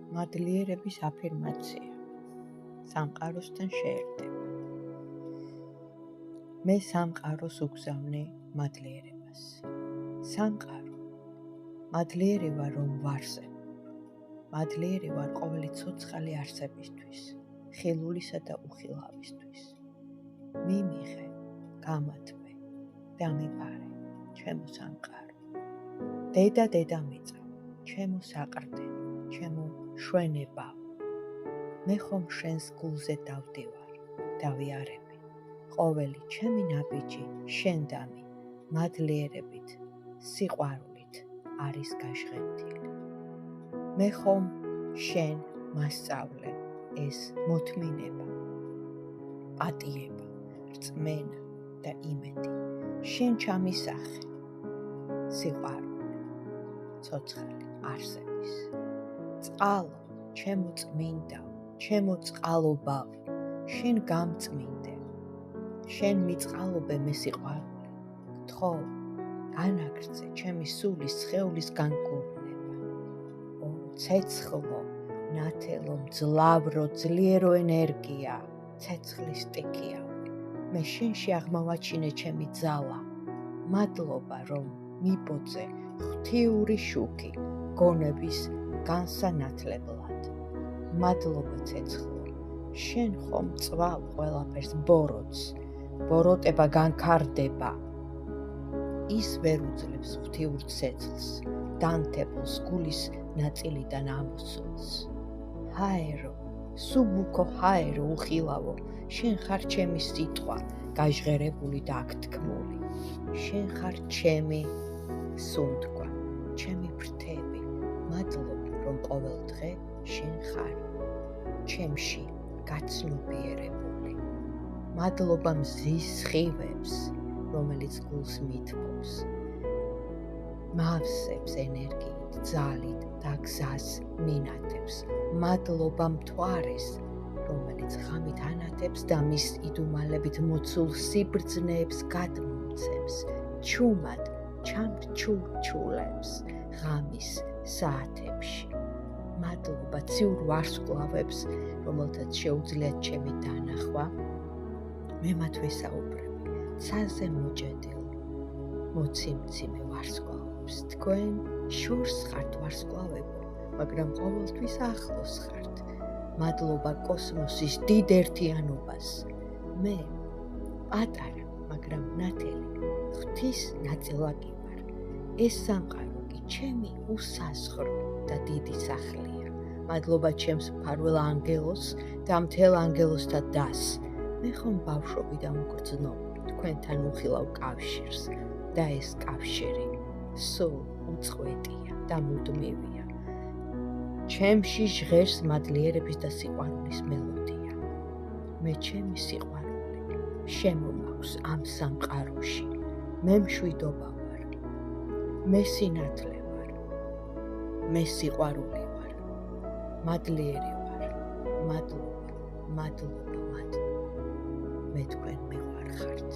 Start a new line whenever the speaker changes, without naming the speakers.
მადლიერების აფირმაცია სამყაროსთან შეერთება. მე სამყაროს უგზავნე მადლიერებას. სამყარო, მადლიერი ვარ რომ ვარსებ. მადლიერი ვარ ყოველი ცოცხალი არსებისთვის, ხილულისა და უხილავისთვის. მიმიღე, გამათბე და მიპარე, ჩემო სამყარო. დედა დედამიწა, ჩემო საყრდენ, ჩემო შვენებავ. მე ხომ შენს გულზე დავდივარ, დავიარები. ყოველი ჩემი ნაბიჯი შენდამი, მადლიერებით, სიყვარულით არის გაშღებული. მე ხომ შენ მასწავლე ეს მოთმინება, პატიება, რწმენა და იმედი. შენ ჩამისახე, სიყვარული, ცოცხალი არსების. წყალო, ჩემო წმინდაო, ჩემო წყალობავ, შენ გამწმინდე. შენ მიწყალობე მე სიყვარული. გთხოვ, განაგრძე ჩემი სულის სხეულის განკურნება. ო ცეცხლო, ნათელო, მძლავრო, ძლიერო ენერგია, ცეცხლის სტიქია. მე შენში აღმოვაჩინე ჩემი ძალა. მადლობა რომ მიბოძე ღვთიური შუქი გონების განსანათლებლად. მადლობა ცეცხლო, შენ ხომ წვავ ყველაფერს ბოროტს, ბოროტება განქარდება. ის ვერ უძლებს ღვთიურ ცეცხლს, დანთებულს გულის ნაწილიდან ამოსულს. ჰაერო, სუბუქო ჰაერო უხილავო, შენ ხარ ჩემი სიტყვა, გაჟღერებული და აქთქმული. შენ ხარ ჩემი სუნთქვა, ჩემი ფრთები. მადლობა რომ ყოველ დღე შენ ხარ ჩემში გაცნობიერებული. მადლობა მზის სხივებს, რომელიც გულს მითბობს, მავსებს ენერგიით, ძალით და გზას მინათებს. მადლობა მთვარეს, რომელიც ღამით ანათებს და მის იდუმალებით მოცულ სიბრძნეებს გადმომცემს, ჩუმად ჩამრჩულჩულებს ღამის საათებში. მადლობა ციურ ვარსკვლავებს, რომელთაც შეუძლიათ ჩემი დანახვა. მე მათ ვესაუბრები, ცაზე მოჭედილ, მოციმციმე ვარსკვლავებს. თქვენ შორს ხართ ვარსკვლავებო, მაგრამ ყოველთვის ახლოს ხართ. მადლობა კოსმოსის დიდ ერთიანობას. მე პატარა, მაგრამ ნათელი ღვთის ნაწილაკი ვარ. ეს სამყარო კი ჩემი უსაზღვრო და დიდი სახლია. მადლობა ჩემს მფარველ ანგელოს და მთელ ანგელოსთა დასს. მე ხომ ბავშვობიდან ვგრძნობ თქვენთან უხილავ კავშირს და ეს კავშირი სულ უწყვეტია და მუდმივია. ჩემში ჟღერს მადლიერების და სიყვარულის მელოდია. მე ჩემი სიყვარული შემომაქვს ამ სამყაროში. მე მშვიდობა ვარ. მე სინათლე ვარ. მე სიყვარული ვარ. მადლიერი ვარ. მადლობა, მადლობა, მადლობა. მე თქვენ მიყვარხართ.